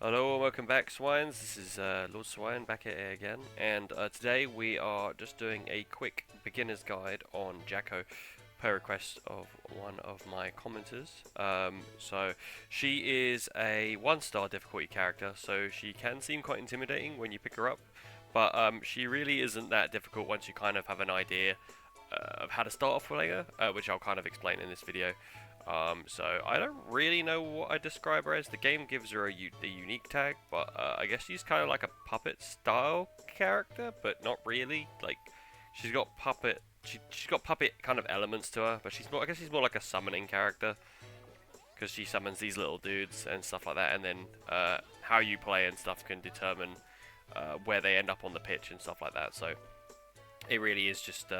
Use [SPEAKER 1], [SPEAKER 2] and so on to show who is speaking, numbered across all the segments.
[SPEAKER 1] Hello and welcome back, Swines. This is Lord Swine back here again, and today we are just doing a quick beginner's guide on Jacko per request of one of my commenters. So she is a 1-star difficulty character, so she can seem quite intimidating when you pick her up, but she really isn't that difficult once you kind of have an idea of how to start off playing her, which I'll kind of explain in this video. So I don't really know what I describe her as. The game gives her the unique tag, but I guess she's kind of like a puppet style character, but not really. Like she's got puppet, she's got puppet kind of elements to her, but I guess she's more like a summoning character because she summons these little dudes and stuff like that, and then how you play and stuff can determine where they end up on the pitch and stuff like that. So it really is just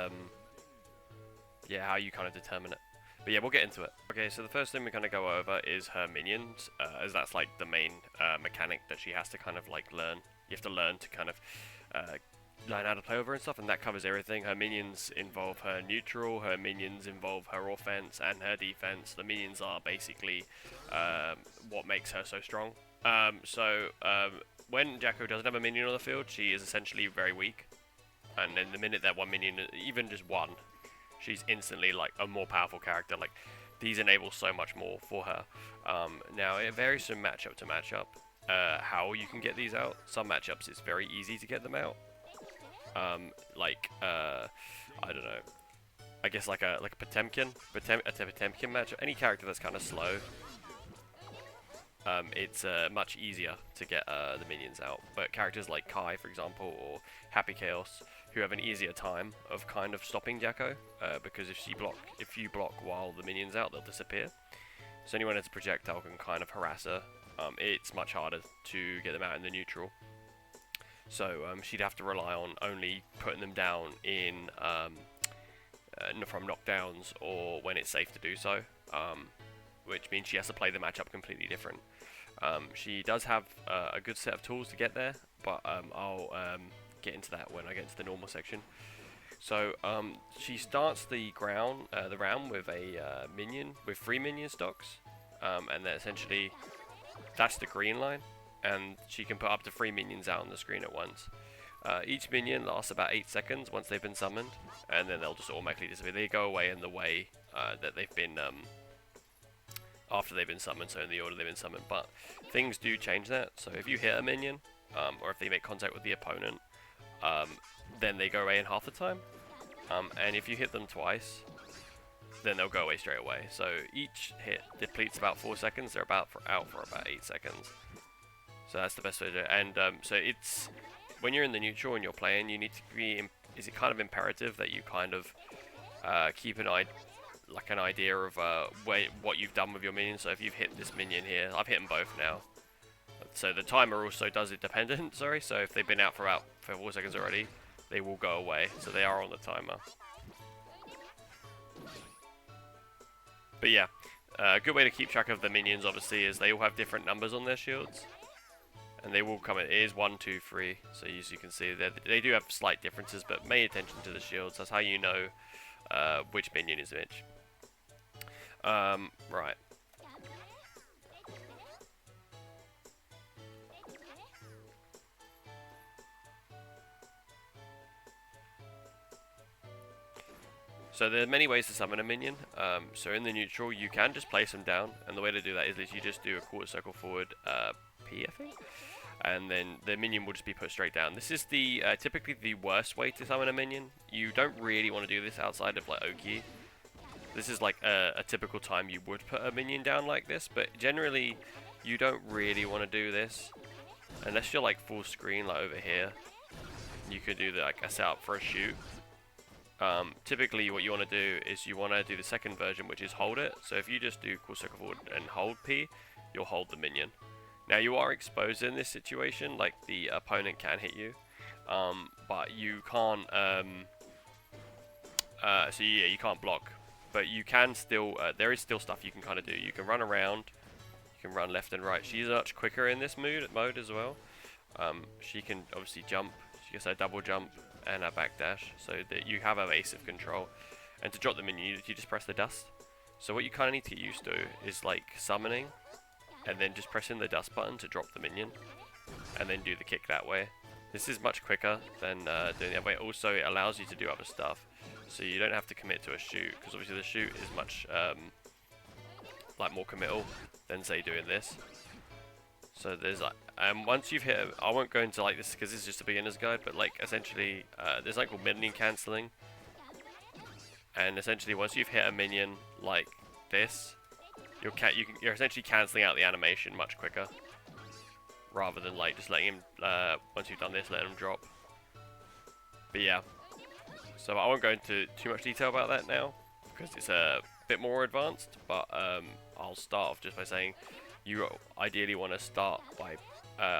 [SPEAKER 1] yeah, how you kind of determine it. But yeah, we'll get into it. Okay, so the first thing we're going to go over is her minions, as that's like the main mechanic that she has to kind of like learn. You have to learn to kind of learn how to play over and stuff, and that covers everything. Her minions involve her neutral, her minions involve her offense and her defense. The minions are basically what makes her so strong. When Jacko doesn't have a minion on the field, she is essentially very weak. And then the minute that one minion, even just one, she's instantly like a more powerful character. Like these enable so much more for her. Now it varies from matchup to matchup how you can get these out. Some matchups it's very easy to get them out. I don't know. I guess like a Potemkin matchup. Any character that's kind of slow. It's much easier to get the minions out. But characters like Kai, for example, or Happy Chaos, who have an easier time of kind of stopping Jacko, because if you block while the minion's out, they'll disappear. So anyone that's a projectile can kind of harass her. It's much harder to get them out in the neutral. So she'd have to rely on only putting them down in from knockdowns or when it's safe to do so, which means she has to play the matchup completely different. She does have a good set of tools to get there, but I'll get into that when I get into the normal section. So she starts the round with a minion with 3 minion stocks, and then essentially that's the green line, and she can put up to 3 minions out on the screen at once. Each minion lasts about 8 seconds once they've been summoned, and then they'll just automatically disappear. They go away in the way that they've been after they've been summoned, so in the order they've been summoned. But things do change that. So if you hit a minion, or if they make contact with the opponent, then they go away in half the time. And if you hit them twice, then they'll go away straight away. So each hit depletes about 4 seconds. They're out for about 8 seconds. So that's the best way to do it. And so it's when you're in the neutral and you're playing, you need to be. Is it kind of imperative that you kind of keep an idea of what you've done with your minions. So if you've hit this minion here, I've hit them both now. So the timer also does it dependent, sorry. So if they've been out for 4 seconds already, they will go away. So they are on the timer. But yeah, a good way to keep track of the minions obviously is they all have different numbers on their shields. And they will come in, it is 1, 2, 3. So as you can see, they do have slight differences, but pay attention to the shields. That's how you know which minion is which. Right. So there are many ways to summon a minion. So in the neutral, you can just place them down, and the way to do that is that you just do a quarter circle forward P, I think, and then the minion will just be put straight down. This is the typically the worst way to summon a minion. You don't really want to do this outside of like Oki. This is like a typical time you would put a minion down like this, but generally you don't really want to do this unless you're like full screen like over here. You could do like a setup for a shoot. Typically what you want to do is you want to do the second version, which is hold it. So if you just do quarter circle forward and hold P, you'll hold the minion. Now you are exposed in this situation, like the opponent can hit you, but you can't so yeah, you can't block. But you can still, there is still stuff you can kind of do. You can run around, you can run left and right. She's much quicker in this mode as well. She can obviously jump, she gets a double jump and a backdash, so that you have evasive control. And to drop the minion, you just press the dust. So what you kind of need to get used to is like summoning. and then just pressing the dust button to drop the minion, and then do the kick that way. This is much quicker than doing the other way. Also, it allows you to do other stuff, so you don't have to commit to a shoot, because obviously the shoot is much like more committal than say doing this. So there's like, once you've hit, I won't go into like this because this is just a beginner's guide, but like essentially there's like called minion cancelling, and essentially once you've hit a minion like this, you're essentially cancelling out the animation much quicker, rather than like just letting him, once you've done this, let him drop. But yeah, so I won't go into too much detail about that now, because it's a bit more advanced, but I'll start off just by saying you ideally want to start by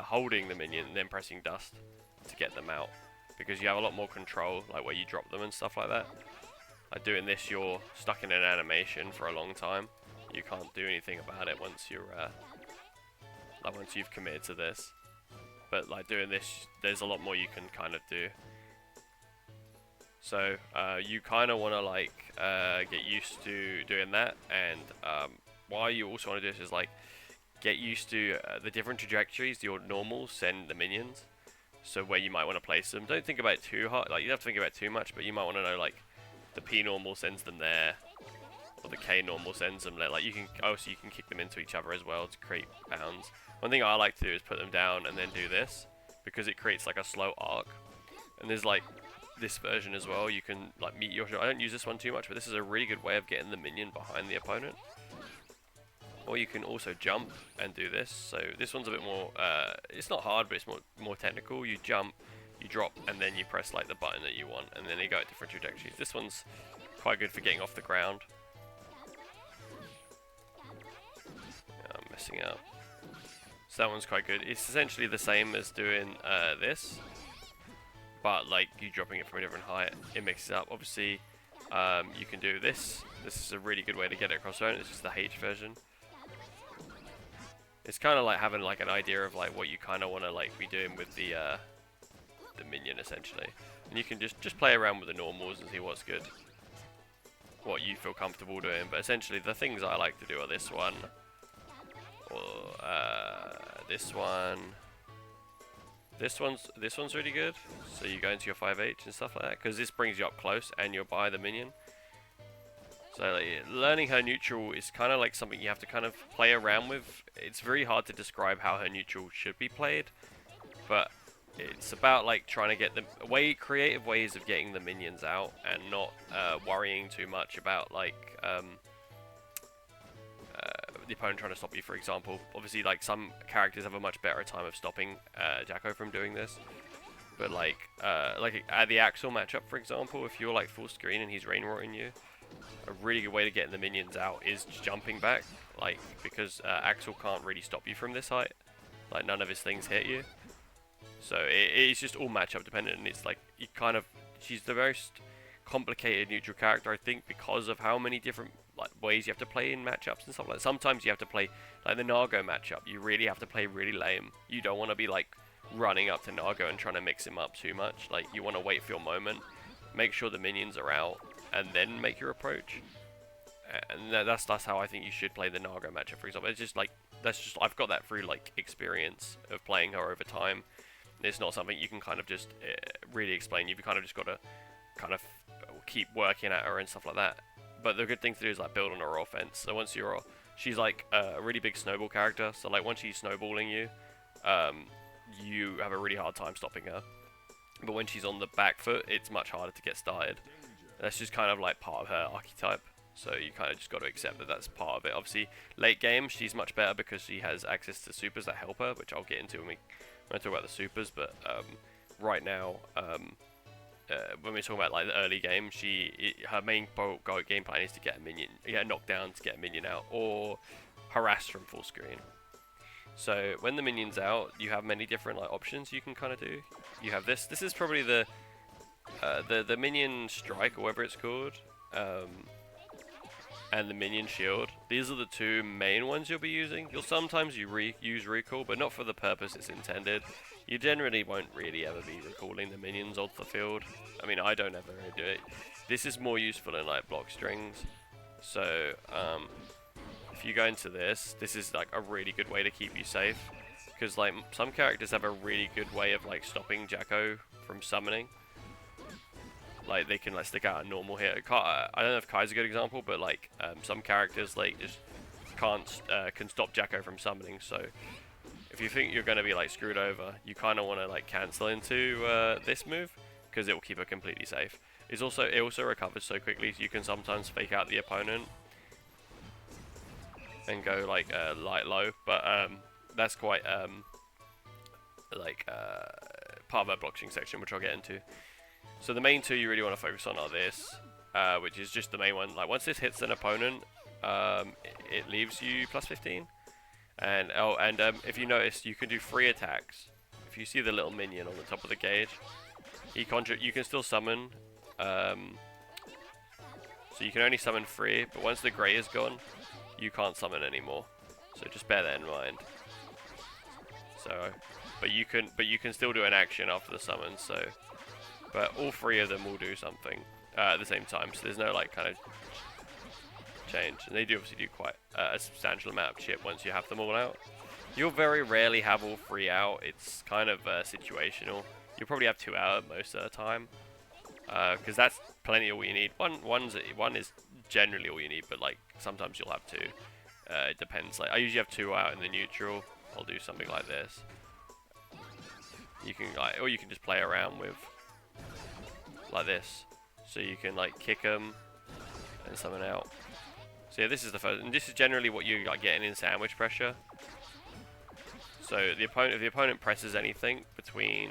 [SPEAKER 1] holding the minion and then pressing dust to get them out, because you have a lot more control, like where you drop them and stuff like that. Like doing this, you're stuck in an animation for a long time. You can't do anything about it once you're like once you've committed to this. But like doing this, there's a lot more you can kind of do. So you kind of want to like get used to doing that, and why you also want to do this is like get used to the different trajectories your normals send the minions. So where you might want to place them. Don't think about it too hard. Like you don't have to think about it too much, but you might want to know like the P normal sends them there, or the K normal sends them there. Like you can you can kick them into each other as well to create bounds. One thing I like to do is put them down and then do this, because it creates like a slow arc. And there's like this version as well. You can like meet your. I don't use this one too much, but this is a really good way of getting the minion behind the opponent. Or you can also jump and do this. So this one's a bit more, it's not hard, but it's more technical. You jump, you drop, and then you press like the button that you want, and then they go at different trajectories. This one's quite good for getting off the ground. I'm messing up. So that one's quite good. It's essentially the same as doing this, but like you dropping it from a different height. It mixes up. Obviously, you can do this. This is a really good way to get it across the phone. It's just the H version. It's kind of like having like an idea of like what you kind of want to like be doing with the minion essentially, and you can just play around with the normals and see what's good, what you feel comfortable doing. But essentially, the things I like to do are this one, or this one. This one's really good. So you go into your 5H and stuff like that, because this brings you up close and you're by the minion. So like, learning her neutral is kind of like something you have to kind of play around with. It's very hard to describe how her neutral should be played, but it's about like trying to get the creative ways of getting the minions out, and not worrying too much about like the opponent trying to stop you, for example. Obviously, like some characters have a much better time of stopping Jacko from doing this. But like at the Axel matchup, for example, if you're like full screen and he's rain rotting you, a really good way to get the minions out is jumping back, like because Axel can't really stop you from this height. Like none of his things hit you, so it's just all matchup dependent. And it's like you kind of, she's the most complicated neutral character, I think, because of how many different like ways you have to play in matchups and stuff like that. Sometimes you have to play like the Nago matchup. You really have to play really lame. You don't want to be like running up to Nago and trying to mix him up too much. Like you want to wait for your moment, make sure the minions are out, and then make your approach. And that's how I think you should play the Nago matchup, for example. It's just like I've got that through like experience of playing her over time. It's not something you can kind of just really explain. You've kind of just got to kind of keep working at her and stuff like that. But the good thing to do is like build on her offense. So once she's like a really big snowball character. So like once she's snowballing you, you have a really hard time stopping her. But when she's on the back foot, it's much harder to get started. That's just kind of like part of her archetype. So you kind of just got to accept that that's part of it. Obviously, late game, she's much better because she has access to supers that help her, which I'll get into when I talk about the supers. But right now, when we're talking about like the early game, her main game plan is to get a minion, knocked down to get a minion out, or harass from full screen. So when the minion's out, you have many different like options you can kind of do. You have this. This is probably the minion strike, or whatever it's called, and the minion shield. These are the two main ones you'll be using. You'll sometimes use recall, but not for the purpose it's intended. You generally won't really ever be recalling the minions off the field. I mean, I don't ever really do it. This is more useful in like block strings. So if you go into this, this is like a really good way to keep you safe. Because like some characters have a really good way of like stopping Jacko from summoning. Like they can like stick out a normal hit. I don't know if Kai's a good example, but like some characters like just can't can stop Jacko from summoning. So if you think you're going to be like screwed over, you kind of want to like cancel into this move because it will keep her completely safe. It also recovers so quickly, so you can sometimes fake out the opponent and go like light low, but that's quite part of our blockchain section, which I'll get into. So the main two you really want to focus on are this, which is just the main one. Like once this hits an opponent, it leaves you plus 15. And if you notice, you can do 3 attacks. If you see the little minion on the top of the gauge, you can still summon. So you can only summon 3, but once the grey is gone, you can't summon anymore. So just bear that in mind. So, but you can still do an action after the summon. So, but all 3 of them will do something at the same time. So there's no like kind of change, and they do obviously do quite a substantial amount of chip once you have them all out. You'll very rarely have all 3 out. It's kind of situational. You'll probably have 2 out most of the time, because that's plenty all you need. One is generally all you need, but like sometimes you'll have 2. It depends. Like I usually have 2 out in the neutral. I'll do something like this. You can or you can just play around with like this, so you can like kick them and summon out. So yeah, this is the first, and this is generally what you like getting in sandwich pressure. So if the opponent presses anything between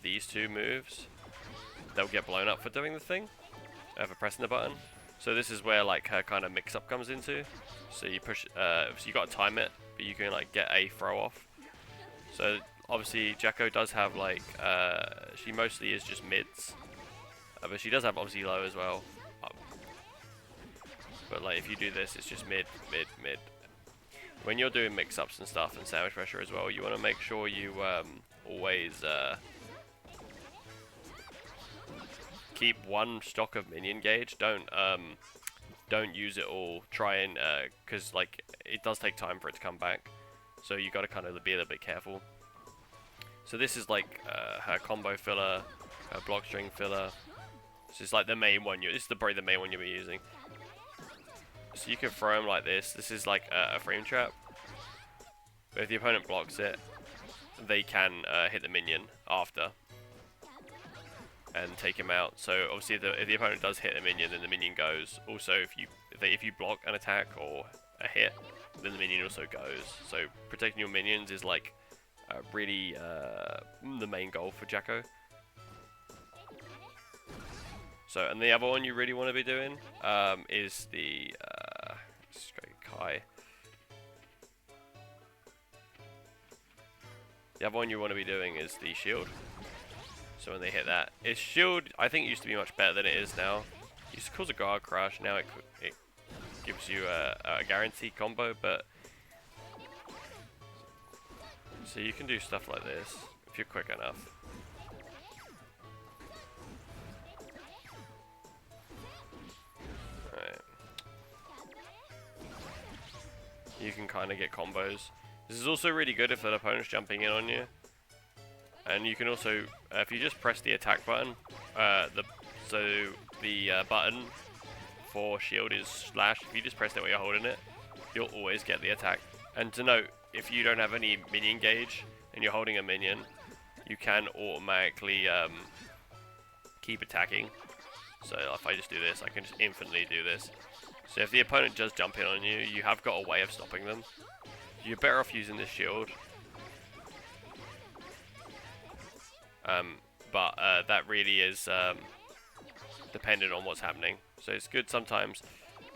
[SPEAKER 1] these 2 moves, they'll get blown up for doing the thing, for pressing the button. So this is where like her kind of mix-up comes into. So you push, so you got to time it, but you can like get a throw off. So obviously Jacko does have like, she mostly is just mids, but she does have obviously low as well. But like if you do this, it's just mid. When you're doing mix-ups and stuff and sandwich pressure as well, you want to make sure you always keep 1 stock of minion gauge. Don't use it all. Try and because like it does take time for it to come back, so you got to kind of be a little bit careful. So this is like her combo filler, her block string filler. This is like the main one. This is probably the main one you'll be using. So you can throw them like this. This is like a frame trap. But if the opponent blocks it, they can hit the minion after and take him out. So obviously, if the opponent does hit a minion, then the minion goes. Also, if you block an attack or a hit, then the minion also goes. So protecting your minions is like really the main goal for Jacko. So, and the other one you really want to be doing is the let's go Kai. The other one you want to be doing is the shield. So when they hit that, its shield I think used to be much better than it is now. It used to cause a guard crash. Now it gives you a guaranteed combo, but so you can do stuff like this if you're quick enough. You can kind of get combos. This is also really good if an opponent's jumping in on you. And you can also, if you just press the attack button, the button for shield is slash. If you just press it while you're holding it, you'll always get the attack. And to note, if you don't have any minion gauge and you're holding a minion, you can automatically keep attacking. So if I just do this, I can just infinitely do this. So if the opponent does jump in on you, you have got a way of stopping them. You're better off using the shield. But that really is dependent on what's happening. So it's good sometimes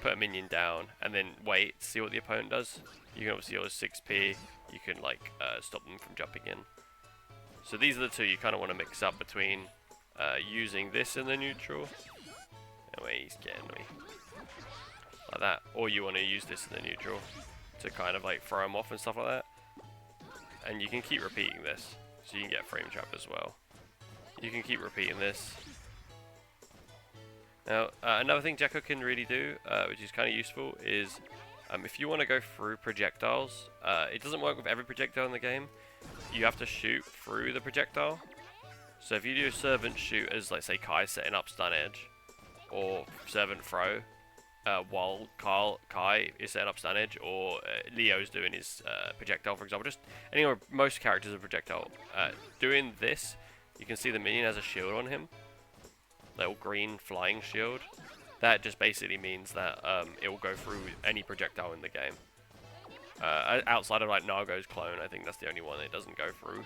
[SPEAKER 1] put a minion down and then wait to see what the opponent does. You can obviously use 6p. You can like stop them from jumping in. So these are the 2 you kind of want to mix up between using this in the neutral. Anyway, he's getting me. Like that, or you want to use this in the neutral to kind of like throw them off and stuff like that. And you can keep repeating this, so you can get frame trap as well. You can keep repeating this. Now, another thing Jacko can really do, which is kind of useful, is If you want to go through projectiles, it doesn't work with every projectile in the game. You have to shoot through the projectile. So if you do servant shoot as, let's say, Kai setting up stun edge, or servant throw, while Kai is setting up stun edge, or Leo's doing his projectile, for example. Just anywhere, most characters are projectile. Doing this, you can see the minion has a shield on him, little green flying shield. That just basically means that it will go through any projectile in the game. Outside of like Nago's clone, I think that's the only one that doesn't go through.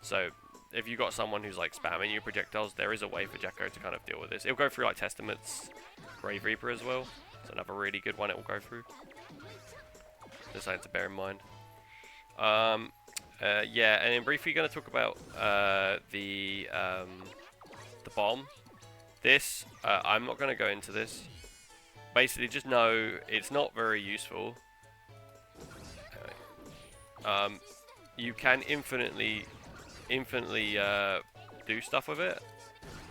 [SPEAKER 1] So if you've got someone who's like spamming you projectiles, there is a way for Jacko to kind of deal with this. It'll go through like Testament's Grave Reaper as well. It's another really good one it will go through. Just something to bear in mind. Yeah, and then briefly going to talk about the bomb. This, I'm not going to go into this. Basically, just know it's not very useful. You can infinitely do stuff with it.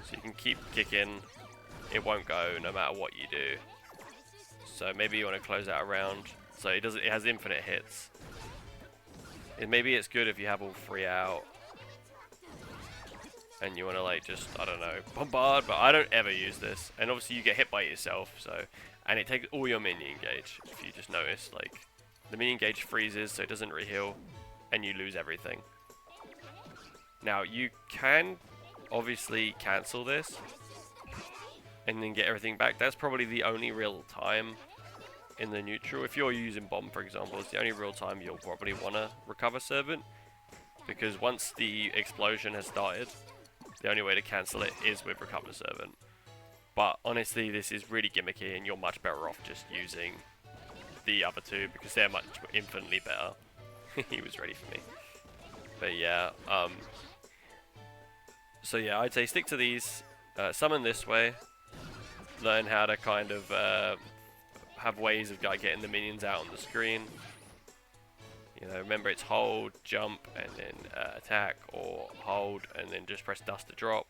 [SPEAKER 1] So you can keep kicking. It won't go no matter what you do. So maybe you want to close out a round. So it has infinite hits. And maybe it's good if you have all 3 out. And you want to like just, I don't know, bombard, but I don't ever use this. And obviously you get hit by it yourself, so, and it takes all your minion gauge. If you just notice, like, the minion gauge freezes, so it doesn't re-heal, and you lose everything. Now you can obviously cancel this, and then get everything back. That's probably the only real time in the neutral. If you're using bomb, for example, it's the only real time you'll probably want to recover servant, because once the explosion has started, the only way to cancel it is with Recover Servant. But honestly, this is really gimmicky, and you're much better off just using the other two, because they're infinitely better. He was ready for me. But yeah, so yeah, I'd say stick to these. Summon this way. Learn how to kind of have ways of getting the minions out on the screen. You know, remember it's hold, jump, and then attack, or hold and then just press dust to drop,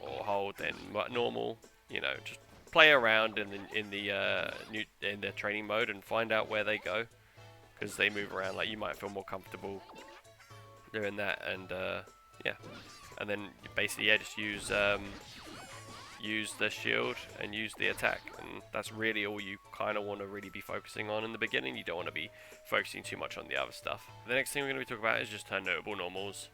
[SPEAKER 1] or hold then normal. You know, just play around in the training mode and find out where they go, because they move around. Like, you might feel more comfortable doing that, and yeah, and then basically just use the shield and use the attack, and that's really all you kind of want to really be focusing on in the beginning. You don't want to be focusing too much on the other stuff. The next thing we're going to be talking about is just her notable normals.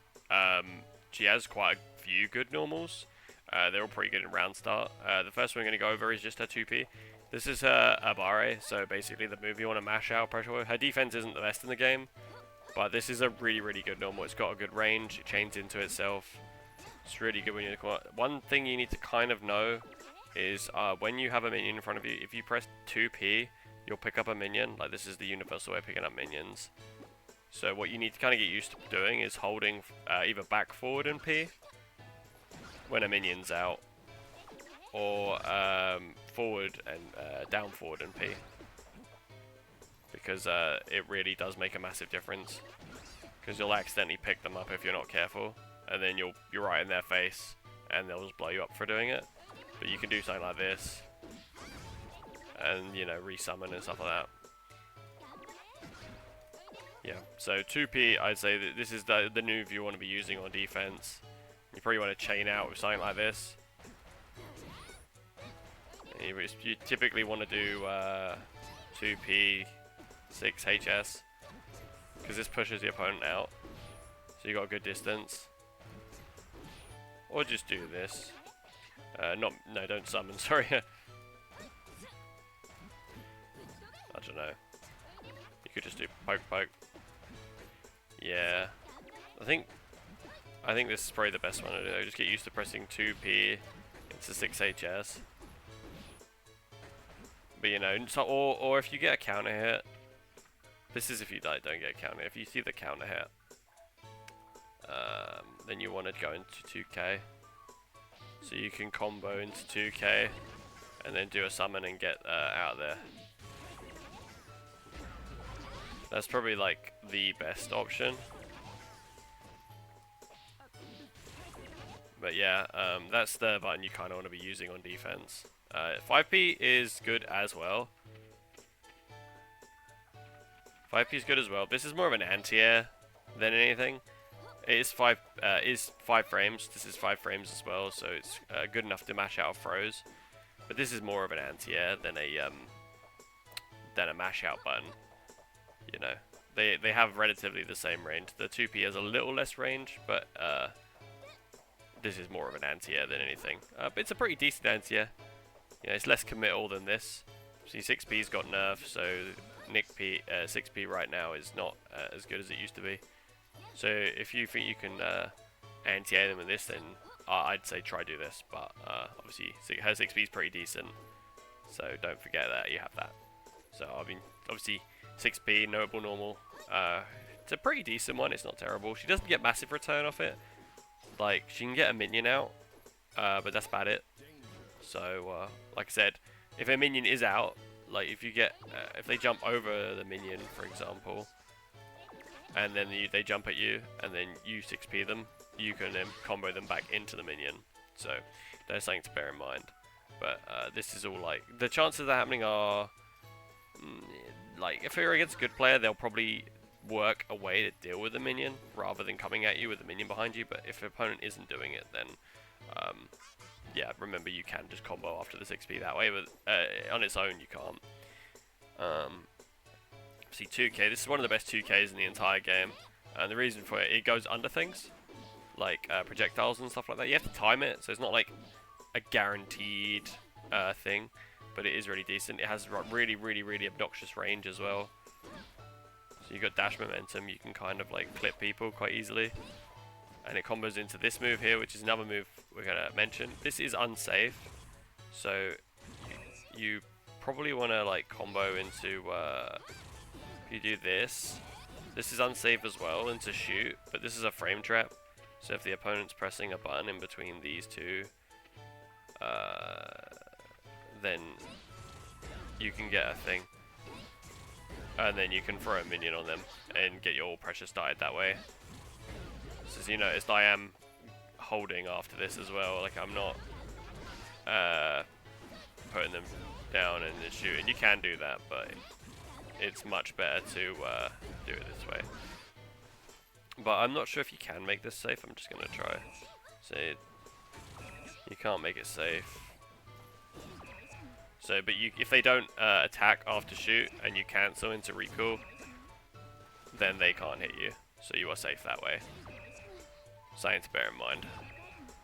[SPEAKER 1] She has quite a few good normals. They're all pretty good in round start. The first one we're going to go over is just her 2P. This is her Abare, so basically the move you want to mash out pressure with. Her defense isn't the best in the game, but this is a really, really good normal. It's got a good range, it chains into itself. It's really good when you look at. One thing you need to kind of know is when you have a minion in front of you, if you press 2P, you'll pick up a minion. Like, this is the universal way of picking up minions. So what you need to kind of get used to doing is holding either back forward and P when a minion's out, or forward and down forward and P, because it really does make a massive difference, because you'll accidentally pick them up if you're not careful. And then you're right in their face, and they'll just blow you up for doing it. But you can do something like this, and you know, resummon and stuff like that. Yeah. So 2P, I'd say that this is the move you want to be using on defense. You probably want to chain out with something like this. You typically want to do 2P 6HS, because this pushes the opponent out, so you got a good distance. Or just do this. No, don't summon, sorry. I don't know. You could just do poke poke. Yeah. I think this is probably the best one to do. Just get used to pressing 2P into 6HS. But you know, so, or if you get a counter hit, this is if you don't get a counter. If you see the counter hit, then you want to go into 2K, so you can combo into 2K and then do a summon and get out of there. That's probably like the best option. But yeah, that's the button you kind of want to be using on defense. 5P is good as well, 5p is good as well. This is more of an anti-air than anything. It is 5 frames. This is 5 frames as well, so it's good enough to mash out of throws. But this is more of an anti-air than a mash out button. You know, they have relatively the same range. The 2p has a little less range, but this is more of an anti-air than anything. But it's a pretty decent anti-air. You know, it's less committal than this. See, 6p's got nerfed, so 6p right now is not as good as it used to be. So if you think you can anti-air them with this, then I'd say try do this. But obviously, her 6p is pretty decent, so don't forget that you have that. So I mean, obviously 6p, knowable normal. It's a pretty decent one. It's not terrible. She doesn't get massive return off it. Like, she can get a minion out, but that's about it. So like I said, if a minion is out, like if you get if they jump over the minion, for example, and then they jump at you, and then you 6p them, you can then combo them back into the minion. So there's something to bear in mind. But this is all like, the chances of that happening are like, if you're against a good player, they'll probably work a way to deal with the minion rather than coming at you with the minion behind you. But if the opponent isn't doing it, then yeah, remember you can just combo after the 6p that way, but on its own you can't. See, 2k, this is one of the best 2ks in the entire game, and the reason for it, it goes under things like projectiles and stuff like that. You have to time it, so it's not like a guaranteed thing, but it is really decent. It has really obnoxious range as well. So you've got dash momentum, you can kind of like clip people quite easily. And it combos into this move here, which is another move we're going to mention. This is unsafe, so you probably want to like combo into, if you do this, this is unsafe as well, into shoot, but this is a frame trap. So if the opponent's pressing a button in between these two, then you can get a thing. And then you can throw a minion on them and get your precious died that way. So as you noticed, I am holding after this as well. Like, I'm not putting them down and then shooting. You can do that, but it's much better to do it this way. But I'm not sure if you can make this safe. I'm just gonna try. So you can't make it safe. So, but if they don't attack after shoot and you cancel into recall, then they can't hit you. So you are safe that way. Something to bear in mind.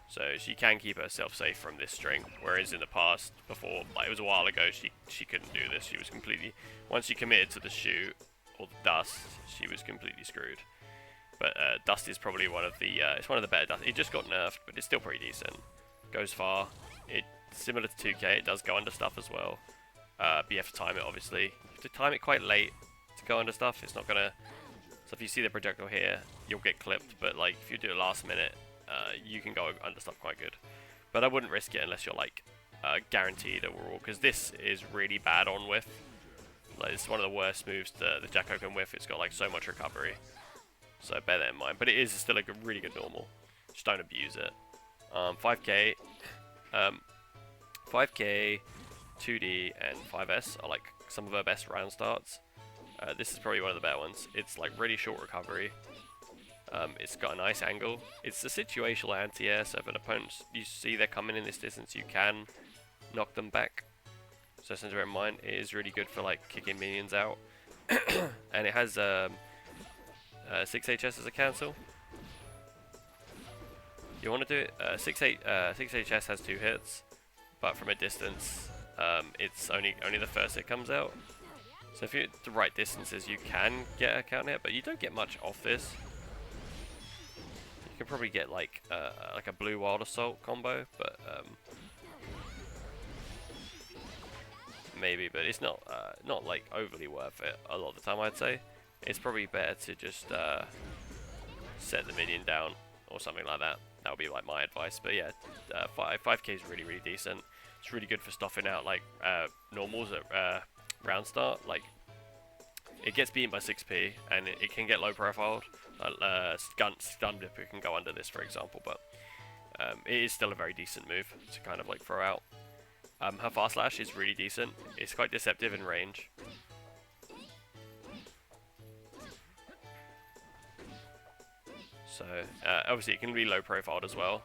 [SPEAKER 1] So she can keep herself safe from this string, whereas in the past, before, like it was a while ago, she couldn't do this. She was completely, once she committed to the shoot or the dust, she was completely screwed. But dust is probably one of the it's one of the better dust. It just got nerfed, but it's still pretty decent. Goes far. It's similar to 2k. It does go under stuff as well. But you have to time it, obviously. You have to time it quite late to go under stuff. It's not gonna. So if you see the projectile here, you'll get clipped. But like if you do it last minute, you can go under stuff quite good. But I wouldn't risk it unless you're like guaranteed overall, because this is really bad on whiff. Like, it's one of the worst moves the Jacko can whiff. It's got like so much recovery. So bear that in mind. But it is still a really good normal. Just don't abuse it. 5k, 5k, 2D, and 5S are like some of her best round starts. This is probably one of the better ones. It's like really short recovery. It's got a nice angle. It's a situational anti-air, so if an opponent, you see they're coming in this distance, you can knock them back. So something to bear in mind. It is really good for like kicking minions out. And it has 6HS as a cancel. You want to do it, 6HS has 2 hits, but from a distance, it's only the first hit comes out. So if you're at the right distances, you can get a counter hit, but you don't get much off this. You can probably get like a blue wild assault combo, but maybe, but it's not like overly worth it a lot of the time. I'd say it's probably better to just set the minion down or something like that. That would be like my advice. But yeah, 5k is really decent. It's really good for stuffing out like normals at round start. Like, it gets beaten by 6p and it can get low profiled. Stun dip, it can go under this, for example, but it is still a very decent move to kind of like throw out. Her fast slash is really decent. It's quite deceptive in range. So obviously it can be low profiled as well,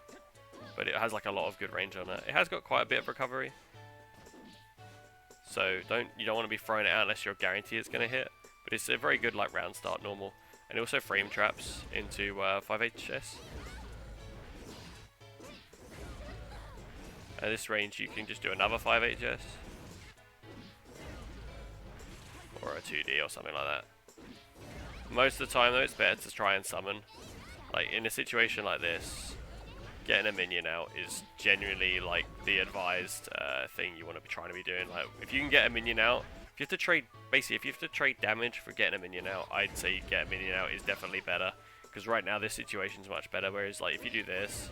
[SPEAKER 1] but it has like a lot of good range on it. It has got quite a bit of recovery, so you don't want to be throwing it out unless you're guaranteed it's going to hit. But it's a very good like round start normal, and it also frame traps into 5HS. At this range you can just do another 5HS or a 2D or something like that. Most of the time though, it's better to try and summon. Like in a situation like this, getting a minion out is genuinely like the advised thing you want to be trying to be doing. Like if you can get a minion out, if you have to trade, basically if you have to trade damage for getting a minion out, I'd say get a minion out is definitely better. Because right now this situation is much better, whereas like if you do this,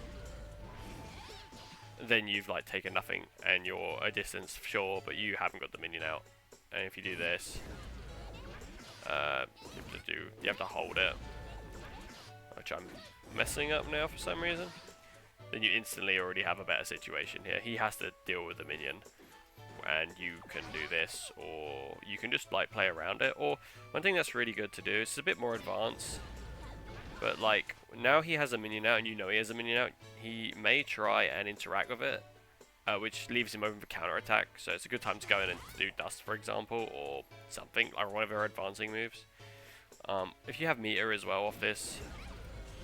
[SPEAKER 1] then you've like taken nothing and you're a distance, sure, but you haven't got the minion out. And if you do this, you have to hold it, which I'm messing up now for some reason. Then you instantly already have a better situation here. He has to deal with the minion, and you can do this, or you can just like play around it. Or one thing that's really good to do, it's a bit more advanced, but like now he has a minion out and you know he has a minion out, he may try and interact with it, which leaves him open for counter attack. So it's a good time to go in and do dust, for example, or something, or one of her advancing moves. If you have meter as well off this,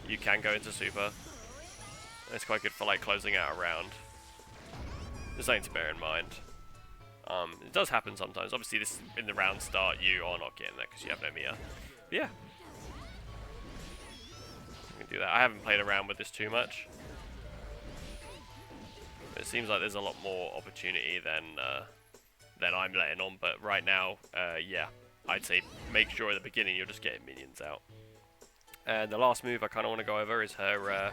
[SPEAKER 1] you can go into super. It's quite good for like closing out a round. There's something to bear in mind. It does happen sometimes. Obviously, this in the round start, you are not getting that because you have no meter. But yeah, you can do that. I haven't played around with this too much. It seems like there's a lot more opportunity than I'm letting on. But right now, yeah, I'd say make sure at the beginning you're just getting minions out. And the last move I kind of want to go over is her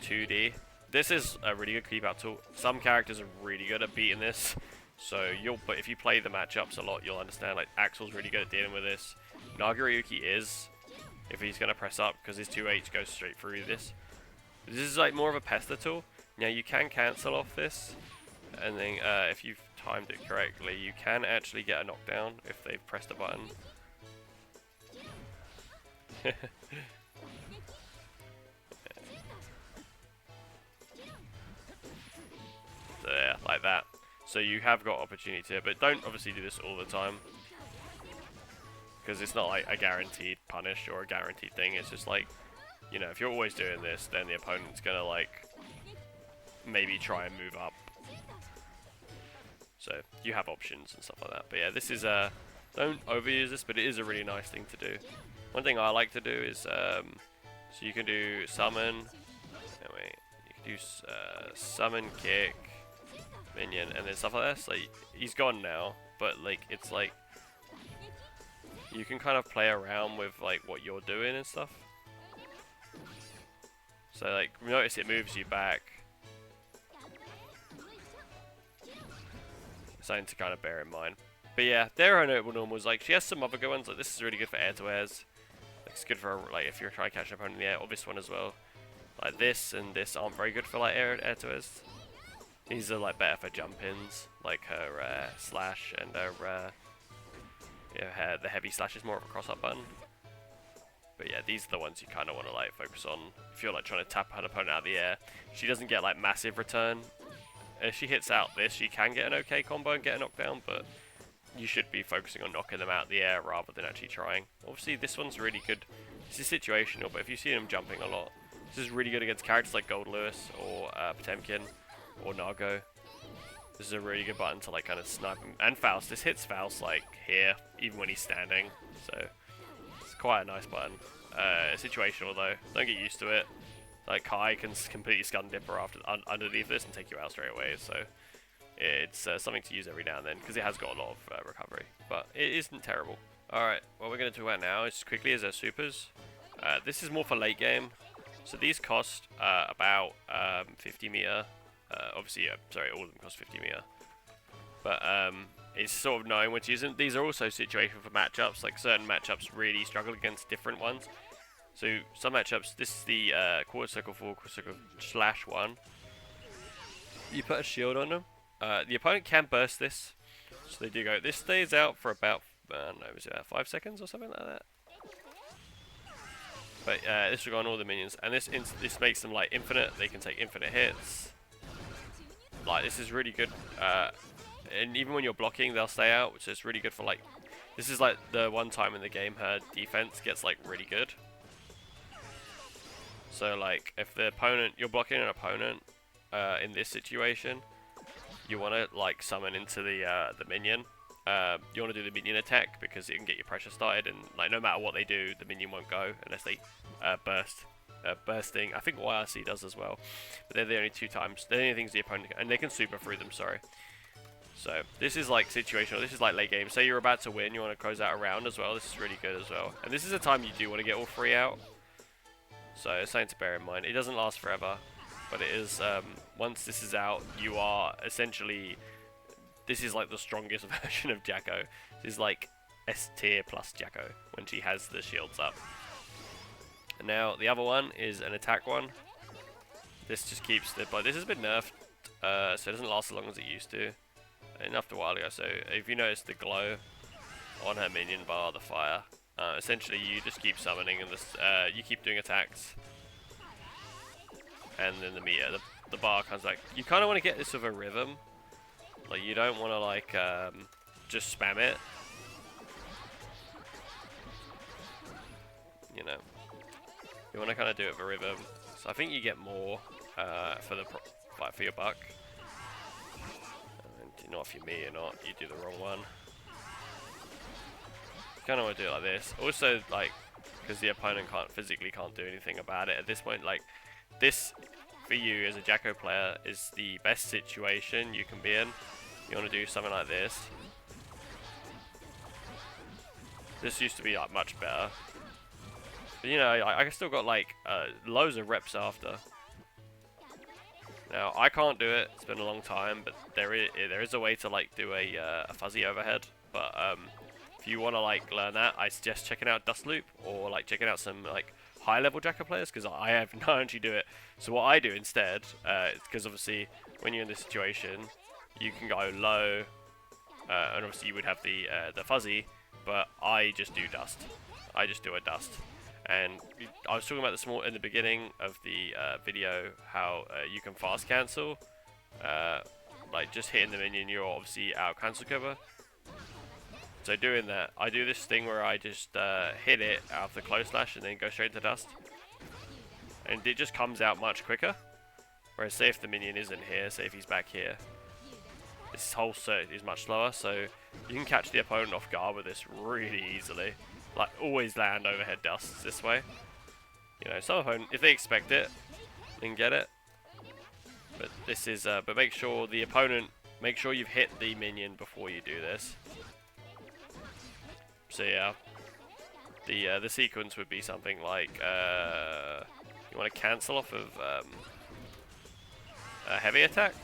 [SPEAKER 1] 2D. This is a really good keep out tool. Some characters are really good at beating this, so but if you play the matchups a lot, you'll understand. Like Axel's really good at dealing with this. Nagoriyuki is, if he's gonna press up, because his 2H goes straight through this. This is like more of a pester tool. Now you can cancel off this, and then if you've timed it correctly, you can actually get a knockdown if they've pressed a button. There, like that. So you have got opportunity here, but don't obviously do this all the time, because it's not like a guaranteed punish or a guaranteed thing. It's just like, you know, if you're always doing this, then the opponent's gonna like maybe try and move up. So you have options and stuff like that. But yeah, this is don't overuse this, but it is a really nice thing to do. One thing I like to do is so you can do summon. Oh, wait, you can do summon, kick, minion, and then stuff like this. Like he's gone now, but like it's like you can kind of play around with like what you're doing and stuff. So like notice it moves you back. Something to kind of bear in mind. But yeah, there are notable normals. Like she has some other good ones. Like this is really good for air to airs. Like, it's good for like if you're trying to catch an opponent in the air. Or this one as well. Like this and this aren't very good for like air to airs. These are like better for jump ins, like her slash and her the heavy slash is more of a cross up button. But yeah, these are the ones you kind of want to like focus on if you're like trying to tap an opponent out of the air. She doesn't get like massive return. If she hits out this, she can get an okay combo and get a knockdown, but you should be focusing on knocking them out of the air rather than actually trying. Obviously, this one's really good. This is situational, but if you see them jumping a lot, this is really good against characters like Gold Lewis or Potemkin or Nago. This is a really good button to like kind of snipe him. And Faust, this hits Faust like here, even when he's standing. So it's quite a nice button. Situational though, don't get used to it. Like Kai can completely stun Dipper underneath this and take you out straight away. So it's something to use every now and then because it has got a lot of recovery, but it isn't terrible. Alright, what we're going to talk about now is quickly is our supers. This is more for late game. So these cost about 50 meter. Obviously, sorry, all of them cost 50 meter. But it's sort of knowing which isn't. These are also situated for matchups. Like certain matchups really struggle against different ones. So some matchups, this is the quarter circle 4, quarter circle slash 1. You put a shield on them. The opponent can burst this. So they do go. This stays out for about, I don't know, is it about 5 seconds or something like that? But this will go on all the minions, and this makes them like infinite. They can take infinite hits. Like this is really good, and even when you're blocking, they'll stay out, which is really good for like. This is like the one time in the game her defense gets like really good. So like if the opponent, you're blocking an opponent in this situation, you want to like summon into the minion. You want to do the minion attack because it can get your pressure started, and like no matter what they do, the minion won't go unless they burst. Bursting, I think YRC does as well, but they're the only two times. They're the only things the opponent can, and they can super through them. Sorry. So this is like situational. This is like late game. Say you're about to win, you want to close out a round as well. This is really good as well. And this is a time you do want to get all three out. So it's something to bear in mind. It doesn't last forever, but it is. Once this is out, you are essentially. This is like the strongest version of Jacko. This is like S tier plus Jacko when she has the shields up. And now the other one is an attack one. This just keeps the. But this has been nerfed, so it doesn't last as long as it used to. Enough a while ago. So if you notice the glow on her minion bar, the fire, essentially you just keep summoning, and this you keep doing attacks, and then the meter, the bar comes back. You kind of want to get this with a rhythm. Like you don't want to like just spam it. You know. You want to kind of do it with a rhythm, so I think you get more for your buck. And not if you're me or not, you do the wrong one. You kind of want to do it like this. Also, like, because the opponent physically can't do anything about it at this point. Like, this for you as a Jacko player is the best situation you can be in. You want to do something like this. This used to be like much better. But, you know, I still got like loads of reps after. Now I can't do it. It's been a long time, but there is a way to like do a fuzzy overhead. But if you want to like learn that, I suggest checking out Dust Loop or like checking out some like high level Jacko players, because I have no actually do it. So what I do instead, because obviously when you're in this situation, you can go low, and obviously you would have the fuzzy, but I just do dust. I just do a dust. And I was talking about this more in the beginning of the video, how you can fast cancel, like just hitting the minion, you're obviously out of cancel cover. So doing that, I do this thing where I just hit it out of the close slash and then go straight to dust. And it just comes out much quicker. Whereas say if the minion isn't here, say if he's back here, this whole circuit is much slower, so you can catch the opponent off guard with this really easily. Like, always land overhead dusts this way. You know, some opponent, if they expect it, they can get it. But this is, but make sure the opponent, make sure you've hit the minion before you do this. So yeah, the sequence would be something like, you want to cancel off of a heavy attack,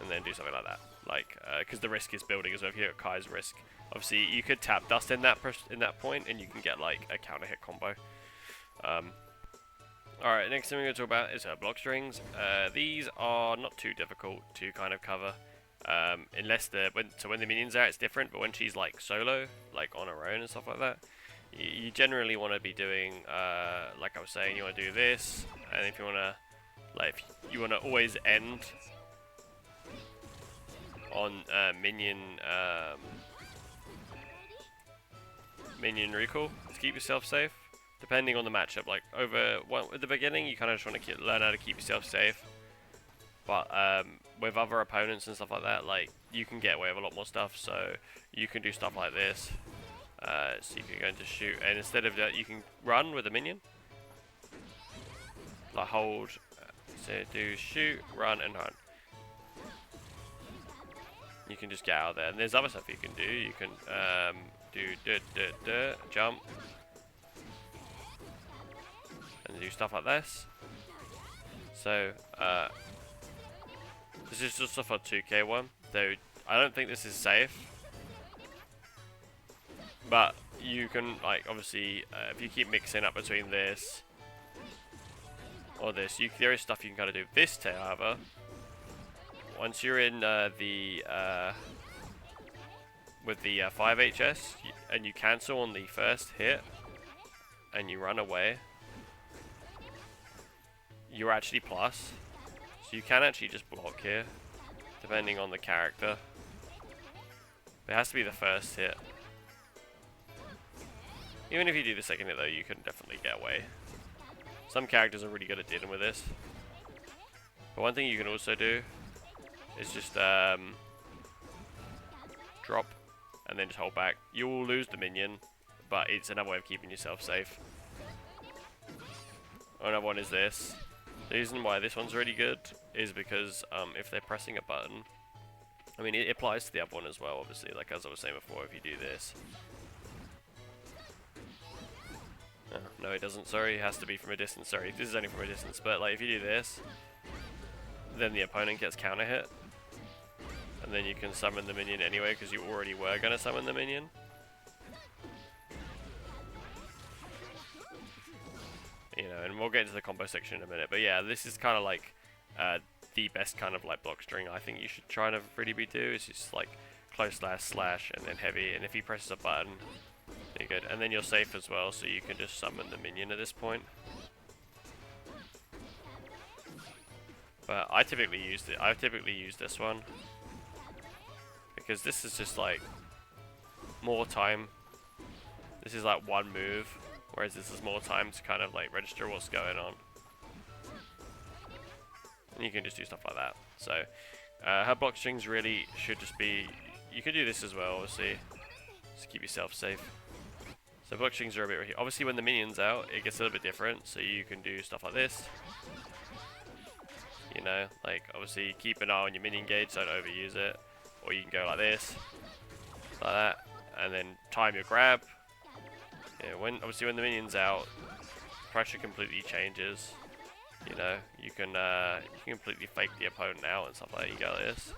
[SPEAKER 1] and then do something like that. Like, because the risk is building as well. If you hit Kai's risk, obviously you could tap dust in that point, and you can get like a counter hit combo. All right, next thing we're going to talk about is block strings. These are not too difficult to kind of cover, unless when the minion's out, it's different. But when she's like solo, like on her own and stuff like that, you generally want to be doing, like I was saying, you want to do this, and if you want to, like, if you want to always end on minion recall to keep yourself safe, depending on the matchup. Like at the beginning, you kind of just want to learn how to keep yourself safe, but with other opponents and stuff like that, like you can get away with a lot more stuff. So you can do stuff like this. So you can go into shoot, and instead of that, you can run with a minion. Like hold, so do shoot, run, and run. You can just get out of there, and there's other stuff you can do. You can do jump, and do stuff like this. So this is just a 2K one, though I don't think this is safe. But you can, like, obviously, if you keep mixing up between this or this, there is stuff you can kind of do. This, however, once you're in the with the 5 HS, and you cancel on the first hit, and you run away, you're actually plus. So you can actually just block here, depending on the character. It has to be the first hit. Even if you do the second hit though, you can definitely get away. Some characters are really good at dealing with this. But one thing you can also do is just drop and then just hold back. You will lose the minion, but it's another way of keeping yourself safe. Another one is this. The reason why this one's really good is because if they're pressing a button, I mean it applies to the other one as well, obviously, like as I was saying before, if you do this. No, it doesn't, sorry, it has to be from a distance, sorry, this is only from a distance, but like if you do this, then the opponent gets counter hit, and then you can summon the minion anyway, because you already were going to summon the minion. You know, and we'll get into the combo section in a minute, but yeah, this is kind of like the best kind of like block string I think you should try to really do, is just like close slash and then heavy, and if he presses a button, you're good, and then you're safe as well, so you can just summon the minion at this point. But I typically use this one because this is just like more time. This is like one move, whereas this is more time to kind of like register what's going on. And you can just do stuff like that. So her block strings really should just be, you can do this as well, obviously, just keep yourself safe. So block strings are a bit, obviously when the minion's out, it gets a little bit different, so you can do stuff like this. You know, like obviously keep an eye on your minion gauge, don't overuse it. Or you can go like this, like that, and then time your grab. Yeah, obviously when the minion's out, pressure completely changes. You know, you can completely fake the opponent out and stuff like that. You go like this.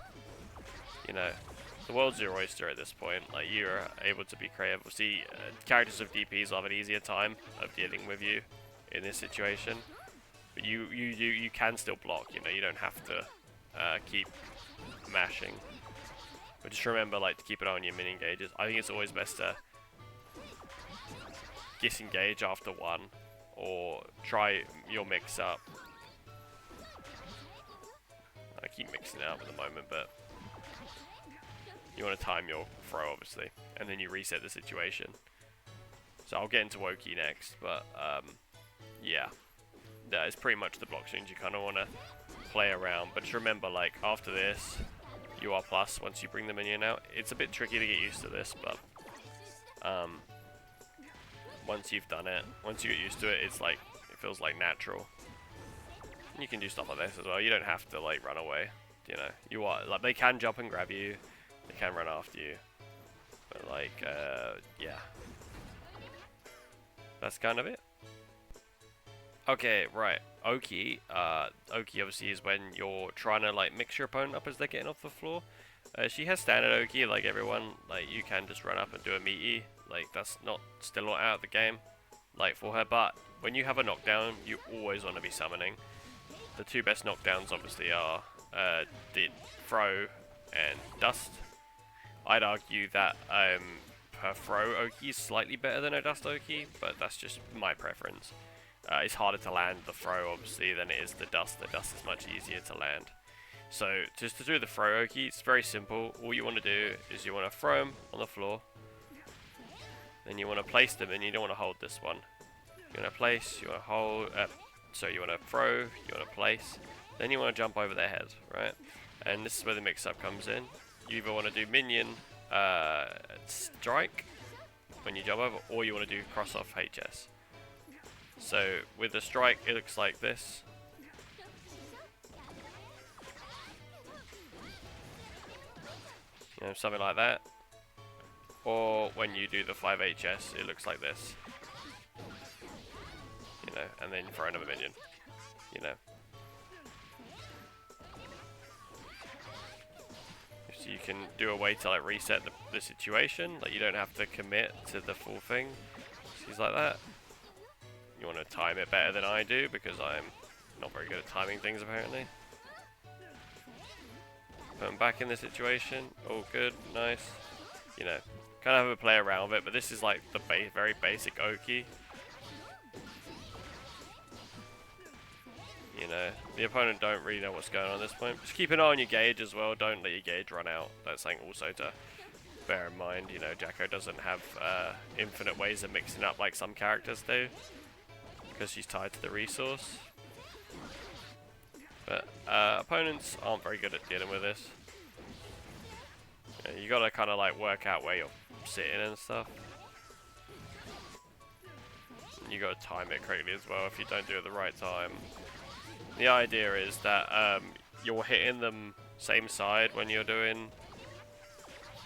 [SPEAKER 1] You know, the world's your oyster at this point. Like you're able to be creative. Obviously, characters with DPs will have an easier time of dealing with you in this situation. But you can still block. You know, you don't have to keep mashing. But just remember, like, to keep an eye on your minion gauges. I think it's always best to disengage after one, or try your mix up. I keep mixing it up at the moment, but you want to time your throw, obviously, and then you reset the situation. So I'll get into Woki next, but yeah, that is pretty much the block strings you kind of want to play around. But just remember, like, after this, you are plus once you bring the minion out. It's a bit tricky to get used to this, but once you've done it, once you get used to it, it's like, it feels like natural. And you can do stuff like this as well. You don't have to like run away. You know, you are like, they can jump and grab you, they can run after you, but like yeah, that's kind of it. Okay, right. Oki. Oki obviously is when you're trying to like mix your opponent up as they're getting off the floor. She has standard Oki like everyone. Like you can just run up and do a meaty. Like that's still not out of the game. Like for her, but when you have a knockdown, you always want to be summoning. The two best knockdowns obviously are the throw and dust. I'd argue that her throw Oki is slightly better than her dust Oki, but that's just my preference. It's harder to land the throw, obviously, than it is the dust. The dust is much easier to land. So, just to do the throw Oki, it's very simple. All you want to do is you want to throw them on the floor. Then you want to place them, and you don't want to hold this one. You want to place, you want to hold, so you want to throw, you want to place. Then you want to jump over their head, right? And this is where the mix-up comes in. You either want to do minion strike when you jump over, or you want to do cross-off HS. So with the strike, it looks like this. You know, something like that. Or when you do the 5 HS, it looks like this. You know, and then throw another minion. You know. So you can do a way to like reset the situation. Like you don't have to commit to the full thing. Things like that. You want to time it better than I do because I'm not very good at timing things apparently. Put them back in the situation. All good, nice. you know, kind of have a play around with it. But this is like the very basic Oki. You know, the opponent don't really know what's going on at this point. Just keep an eye on your gauge as well. Don't let your gauge run out. That's something also to bear in mind. You know, Jacko doesn't have infinite ways of mixing up like some characters do, because she's tied to the resource. But opponents aren't very good at dealing with this. You gotta kind of like work out where you're sitting and stuff. And you gotta time it correctly as well if you don't do it at the right time. The idea is that you're hitting them same side when you're doing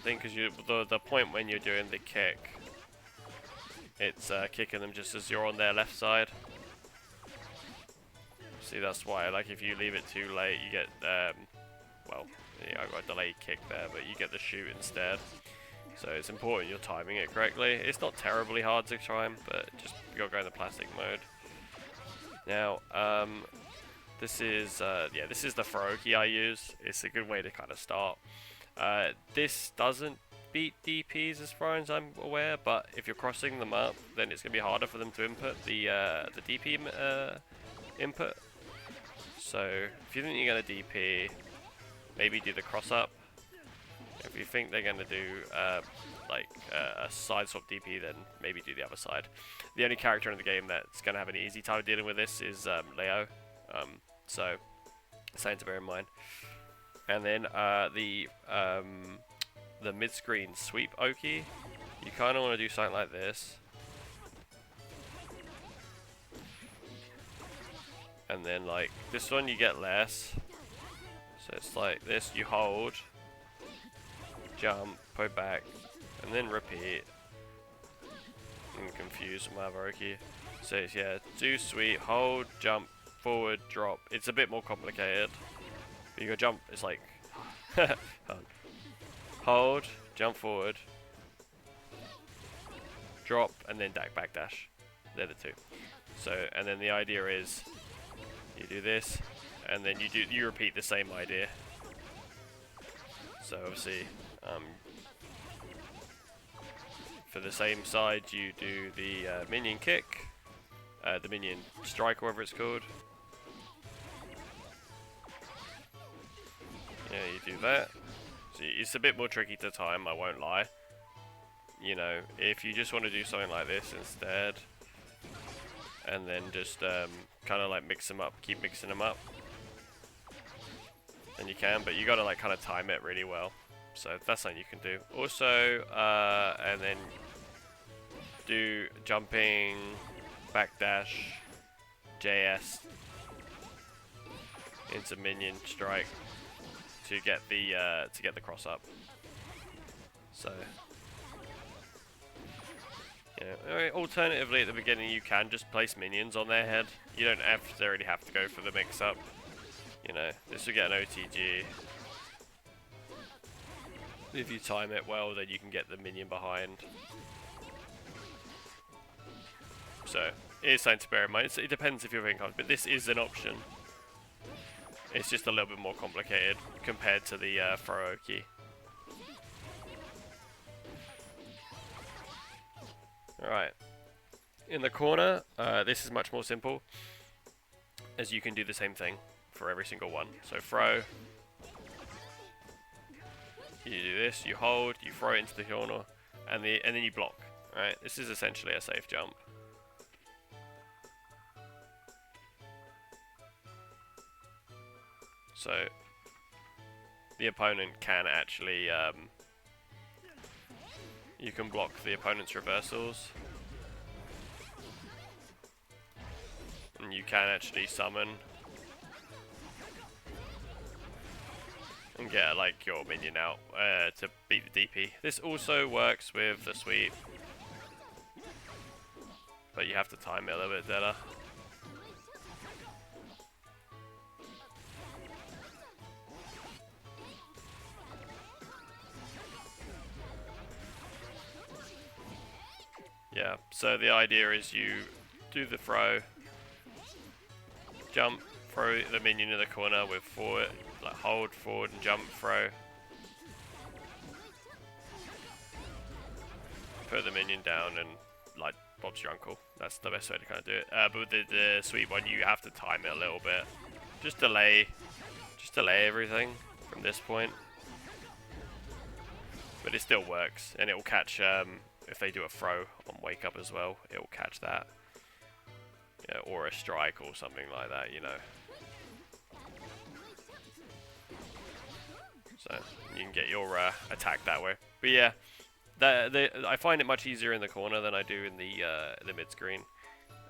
[SPEAKER 1] thing, because the point when you're doing the kick, it's kicking them just as you're on their left side. See, that's why, like, if you leave it too late, you get well, yeah, I got a delayed kick there, but you get the shoot instead. So it's important you're timing it correctly. It's not terribly hard to time, but just you gotta go in the plastic mode. Now, this is this is the Faroki I use. It's a good way to kind of start. This doesn't beat DPs as far as I'm aware, but if you're crossing them up, then it's gonna be harder for them to input the DP input. So if you think you're gonna DP, maybe do the cross up. If you think they're gonna do a side swap DP, then maybe do the other side. The only character in the game that's gonna have an easy time dealing with this is Leo. So something to bear in mind. And then the mid-screen sweep Oki, you kind of want to do something like this. And then like this one you get less. So it's like this, you hold, jump, go back, and then repeat. I'm confused with my other Oki. So it's, yeah, do sweep, hold, jump, forward, drop. It's a bit more complicated. But you go jump, it's like hold, jump forward, drop, and then back dash. They're the two. So, and then the idea is you do this, and then you repeat the same idea. So obviously, for the same side, you do the minion kick, the minion strike, whatever it's called. Yeah, you do that. So it's a bit more tricky to time, I won't lie. You know, if you just want to do something like this instead, and then just kind of like mix them up, keep mixing them up, then you can, but you gotta like kind of time it really well. So that's something you can do. Also, and then do jumping, backdash, JS into minion strike to get the cross up. So yeah, alternatively at the beginning you can just place minions on their head. You don't necessarily have to go for the mix up. You know, this will get an OTG. If you time it well, then you can get the minion behind. So it is something to bear in mind. It depends if you're in conflict, but this is an option. It's just a little bit more complicated compared to the Faroki. Alright. In the corner, this is much more simple, as you can do the same thing for every single one. So throw, you do this, you hold, you throw it into the corner, and then you block. Alright, this is essentially a safe jump. So the opponent can actually, you can block the opponent's reversals, and you can actually summon and get like your minion out to beat the DP. This also works with the sweep, but you have to time it a little bit better. Yeah, so the idea is you do the throw, jump, throw the minion in the corner with forward, like hold, forward, and jump, throw. put the minion down and like Bob's your uncle. That's the best way to kind of do it. But with the sweet one, you have to time it a little bit. Just delay everything from this point. But it still works, and it will catch if they do a throw on wake up as well. It will catch that, yeah, or a strike or something like that, you know. So you can get your attack that way. But yeah, I find it much easier in the corner than I do in the mid screen.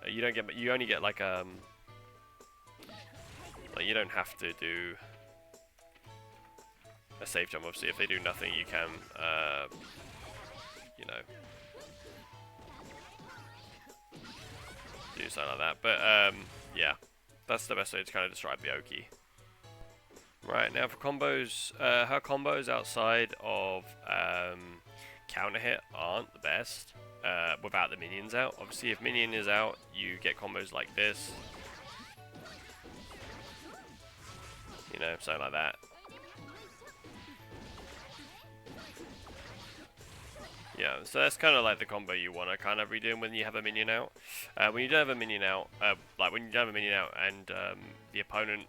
[SPEAKER 1] You only get like you don't have to do a safe jump. Obviously, if they do nothing, you can you know, do something like that. But yeah, that's the best way to kind of describe the Oki. Right, now for combos, her combos outside of counter hit aren't the best without the minions out. Obviously, if minion is out, you get combos like this. You know, something like that. Yeah, so that's kind of like the combo you want to kind of be doing when you have a minion out. When you don't have a minion out, like when you don't have a minion out and the opponent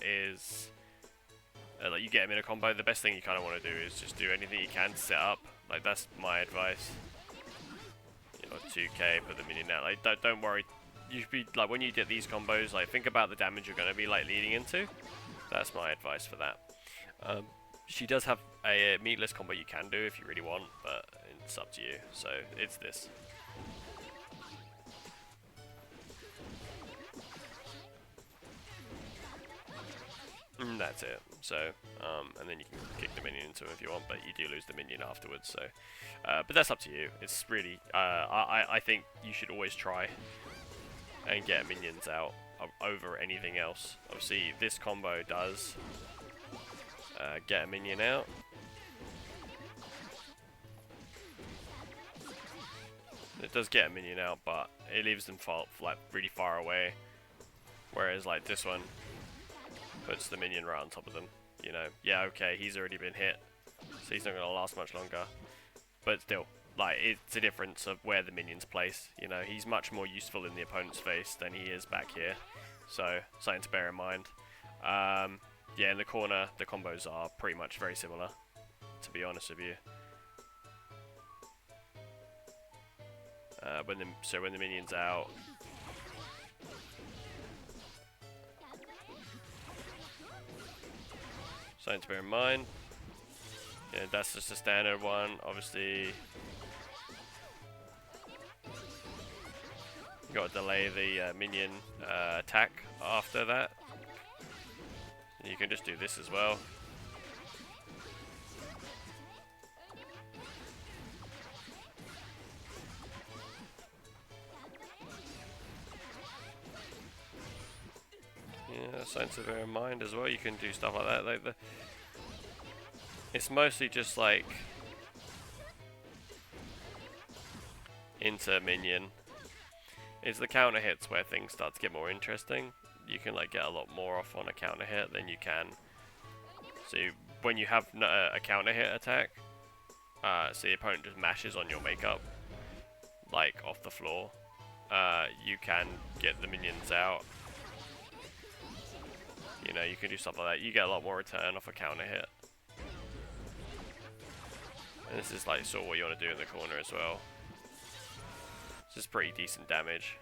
[SPEAKER 1] is... like you get him in a combo, the best thing you kind of want to do is just do anything you can to set up. Like that's my advice. You know, 2k, put the minion out. Like don't worry. You should be like when you get these combos, like think about the damage you're going to be like leading into. That's my advice for that. She does have a meatless combo you can do if you really want, but it's up to you. So it's this. And that's it. So, and then you can kick the minion into him if you want, but you do lose the minion afterwards. So, but that's up to you. It's really, I think you should always try and get minions out over anything else. Obviously, this combo does get a minion out. It does get a minion out, but it leaves them like really far away. Whereas like this one puts the minion right on top of them. You know, yeah, okay, he's already been hit, so he's not going to last much longer. But still, like, it's a difference of where the minion's placed. You know, he's much more useful in the opponent's face than he is back here. So, something to bear in mind. Yeah, in the corner, the combos are pretty much very similar, to be honest with you. So when the minion's out, something to bear in mind. Yeah, that's just a standard one. Obviously, you got to delay the minion attack after that. You can just do this as well. Yeah, something to bear in mind as well. You can do stuff like that. Like it's mostly just like into minion. It's the counter hits where things start to get more interesting. You can like get a lot more off on a counter hit than you can. So when you have a counter hit attack, so the opponent just mashes on your makeup, like off the floor, you can get the minions out. You know, you can do stuff like that. You get a lot more return off a counter hit. And this is like sort of what you want to do in the corner as well. This is pretty decent damage.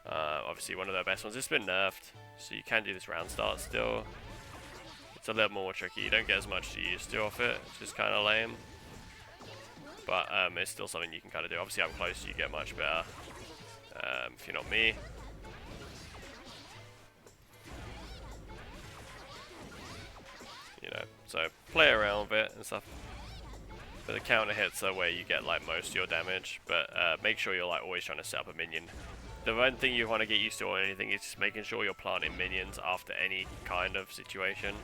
[SPEAKER 1] Obviously one of their best ones. It's been nerfed, so you can do this round start still. It's a little more tricky. You don't get as much as you used to off it. It's just kind of lame. But it's still something you can kind of do. Obviously up close you get much better. If you're not me. You know, so play around with it and stuff. But the counter hits are where you get like most of your damage. But make sure you're like always trying to set up a minion. The one thing you want to get used to or anything is just making sure you're planting minions after any kind of situation.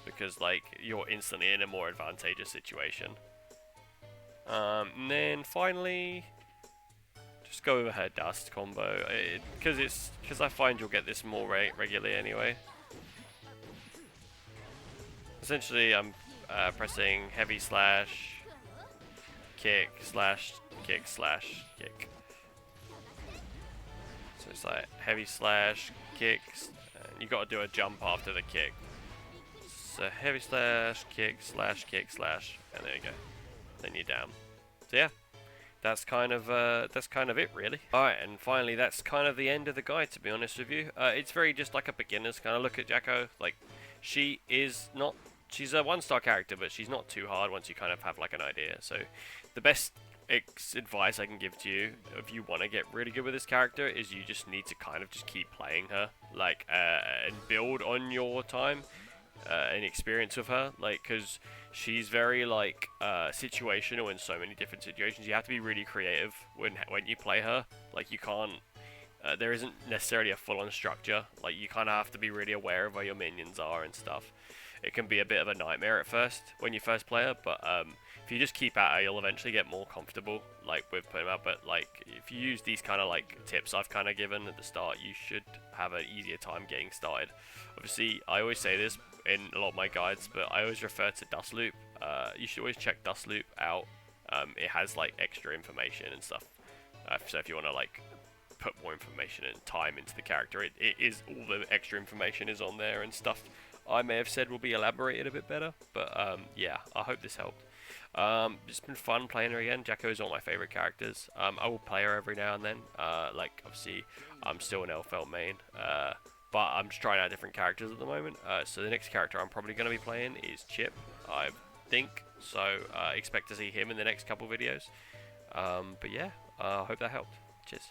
[SPEAKER 1] Because like you're instantly in a more advantageous situation. And then finally, just go over her dust combo. Because I find you'll get this more regularly anyway. Essentially, pressing heavy slash, kick, slash, kick, slash, kick. So it's like heavy slash, kicks, and you got to do a jump after the kick. So heavy slash, kick, kick, slash, and there you go. Then you're down. So yeah, that's kind of it really. Alright, and finally that's kind of the end of the guide, to be honest with you. It's very just like a beginner's kind of look at Jacko. Like, she's a 1-star character, but she's not too hard once you kind of have like an idea. So the best advice I can give to you if you want to get really good with this character is you just need to kind of just keep playing her, like, and build on your time and experience with her, like, because she's very like situational in so many different situations. You have to be really creative when you play her. Like, you can't there isn't necessarily a full-on structure. Like, you kind of have to be really aware of where your minions are and stuff. It can be a bit of a nightmare at first when you first play her, but if you just keep at her, you'll eventually get more comfortable, like, with putting her out. But like, if you use these kind of like tips I've kind of given at the start, you should have an easier time getting started. Obviously, I always say this in a lot of my guides, but I always refer to Dust Loop. You should always check Dust Loop out. It has like extra information and stuff. So if you want to like put more information and time into the character, it is, all the extra information is on there, and stuff I may have said will be elaborated a bit better. But yeah, I hope this helped. It's been fun playing her again. Jacko is one of my favourite characters. I will play her every now and then. Like, obviously, I'm still an Elfelt main, but I'm just trying out different characters at the moment. So the next character I'm probably going to be playing is Chip, I think. So expect to see him in the next couple videos. But yeah, I hope that helped. Cheers.